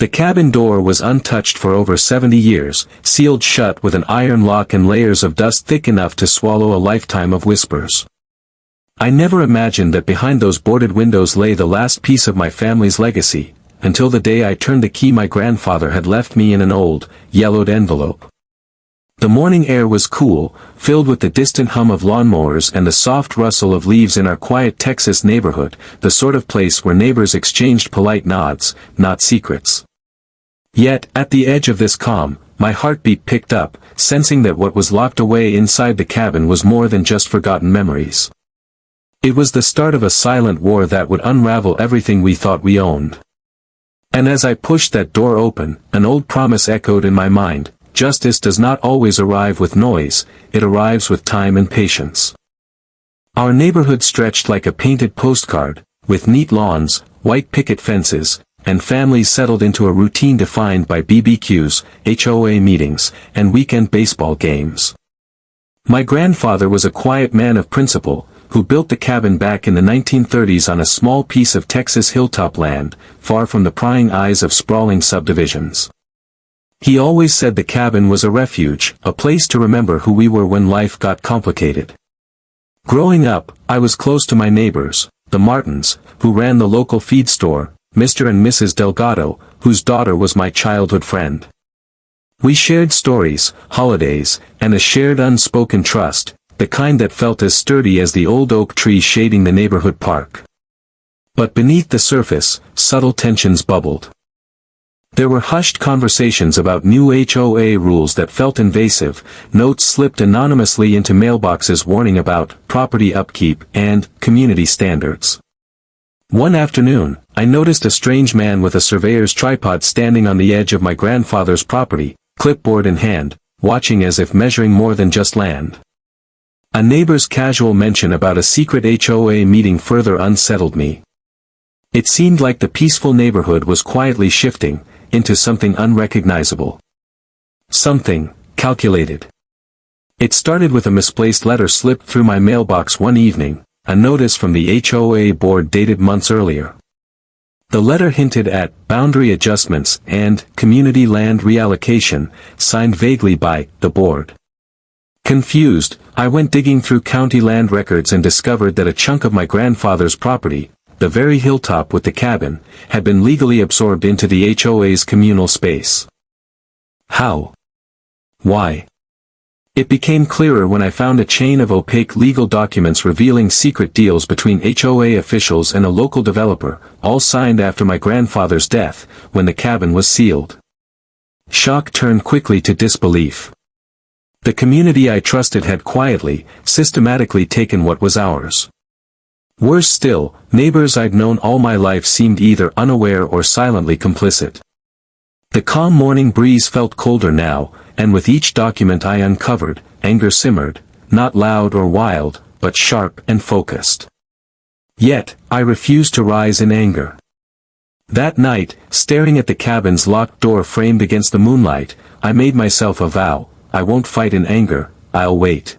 The cabin door was untouched for over 70 years, sealed shut with an iron lock and layers of dust thick enough to swallow a lifetime of whispers. I never imagined that behind those boarded windows lay the last piece of my family's legacy, until the day I turned the key my grandfather had left me in an old, yellowed envelope. The morning air was cool, filled with the distant hum of lawnmowers and the soft rustle of leaves in our quiet Texas neighborhood, the sort of place where neighbors exchanged polite nods, not secrets. Yet, at the edge of this calm, my heartbeat picked up, sensing that what was locked away inside the cabin was more than just forgotten memories. It was the start of a silent war that would unravel everything we thought we owned. And as I pushed that door open, an old promise echoed in my mind: justice does not always arrive with noise, it arrives with time and patience. Our neighborhood stretched like a painted postcard, with neat lawns, white picket fences, and families settled into a routine defined by BBQs, HOA meetings, and weekend baseball games. My grandfather was a quiet man of principle, who built the cabin back in the 1930s on a small piece of Texas hilltop land, far from the prying eyes of sprawling subdivisions. He always said the cabin was a refuge, a place to remember who we were when life got complicated. Growing up, I was close to my neighbors, the Martins, who ran the local feed store, Mr. and Mrs. Delgado, whose daughter was my childhood friend. We shared stories, holidays, and a shared unspoken trust, the kind that felt as sturdy as the old oak tree shading the neighborhood park. But beneath the surface, subtle tensions bubbled. There were hushed conversations about new HOA rules that felt invasive, notes slipped anonymously into mailboxes warning about property upkeep and community standards. One afternoon, I noticed a strange man with a surveyor's tripod standing on the edge of my grandfather's property, clipboard in hand, watching as if measuring more than just land. A neighbor's casual mention about a secret HOA meeting further unsettled me. It seemed like the peaceful neighborhood was quietly shifting into something unrecognizable. Something calculated. It started with a misplaced letter slipped through my mailbox one evening, a notice from the HOA board dated months earlier. The letter hinted at boundary adjustments and community land reallocation, signed vaguely by the board. Confused, I went digging through county land records and discovered that a chunk of my grandfather's property, the very hilltop with the cabin, had been legally absorbed into the HOA's communal space. How? Why? It became clearer when I found a chain of opaque legal documents revealing secret deals between HOA officials and a local developer, all signed after my grandfather's death, when the cabin was sealed. Shock turned quickly to disbelief. The community I trusted had quietly, systematically taken what was ours. Worse still, neighbors I'd known all my life seemed either unaware or silently complicit. The calm morning breeze felt colder now, and with each document I uncovered, anger simmered, not loud or wild, but sharp and focused. Yet, I refused to rise in anger. That night, staring at the cabin's locked door framed against the moonlight, I made myself a vow: I won't fight in anger, I'll wait.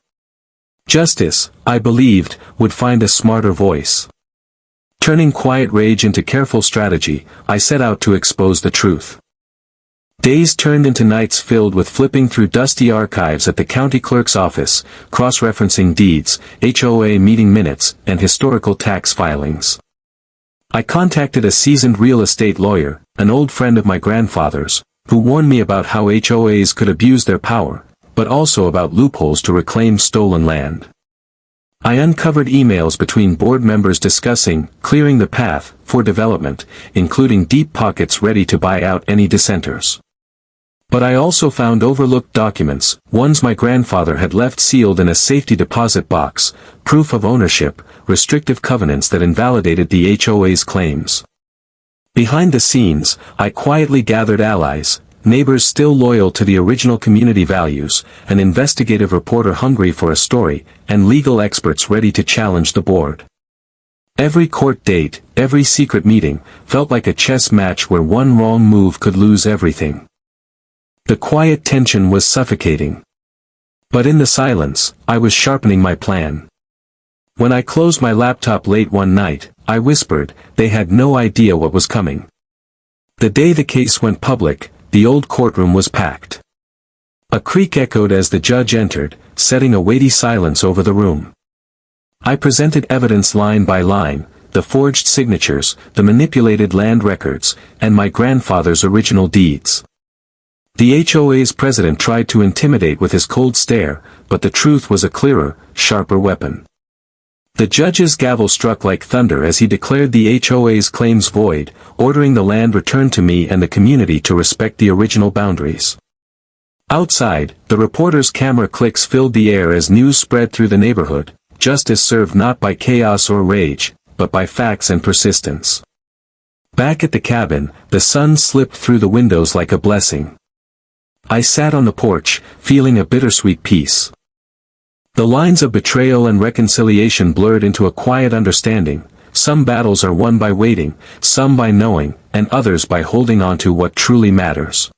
Justice, I believed, would find a smarter voice. Turning quiet rage into careful strategy, I set out to expose the truth. Days turned into nights filled with flipping through dusty archives at the county clerk's office, cross-referencing deeds, HOA meeting minutes, and historical tax filings. I contacted a seasoned real estate lawyer, an old friend of my grandfather's, who warned me about how HOAs could abuse their power, but also about loopholes to reclaim stolen land. I uncovered emails between board members discussing clearing the path for development, including deep pockets ready to buy out any dissenters. But I also found overlooked documents, ones my grandfather had left sealed in a safety deposit box, proof of ownership, restrictive covenants that invalidated the HOA's claims. Behind the scenes, I quietly gathered allies, neighbors still loyal to the original community values, an investigative reporter hungry for a story, and legal experts ready to challenge the board. Every court date, every secret meeting, felt like a chess match where one wrong move could lose everything. The quiet tension was suffocating. But in the silence, I was sharpening my plan. When I closed my laptop late one night, I whispered, they had no idea what was coming. The day the case went public, the old courtroom was packed. A creak echoed as the judge entered, setting a weighty silence over the room. I presented evidence line by line, the forged signatures, the manipulated land records, and my grandfather's original deeds. The HOA's president tried to intimidate with his cold stare, but the truth was a clearer, sharper weapon. The judge's gavel struck like thunder as he declared the HOA's claims void, ordering the land returned to me and the community to respect the original boundaries. Outside, the reporter's camera clicks filled the air as news spread through the neighborhood, justice served not by chaos or rage, but by facts and persistence. Back at the cabin, the sun slipped through the windows like a blessing. I sat on the porch, feeling a bittersweet peace. The lines of betrayal and reconciliation blurred into a quiet understanding. Some battles are won by waiting, some by knowing, and others by holding on to what truly matters.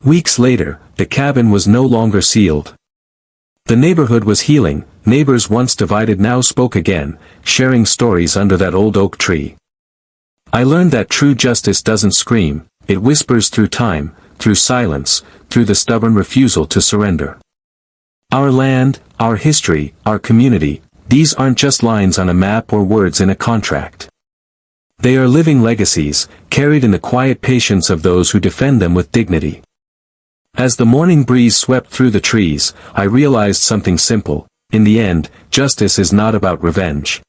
Weeks later, the cabin was no longer sealed. The neighborhood was healing, neighbors once divided now spoke again, sharing stories under that old oak tree. I learned that true justice doesn't scream, it whispers through time, through silence, through the stubborn refusal to surrender. Our land, our history, our community, these aren't just lines on a map or words in a contract. They are living legacies, carried in the quiet patience of those who defend them with dignity. As the morning breeze swept through the trees, I realized something simple. In the end, justice is not about revenge.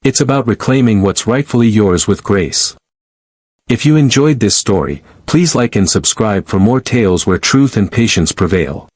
It's about reclaiming what's rightfully yours with grace. If you enjoyed this story, please like and subscribe for more tales where truth and patience prevail.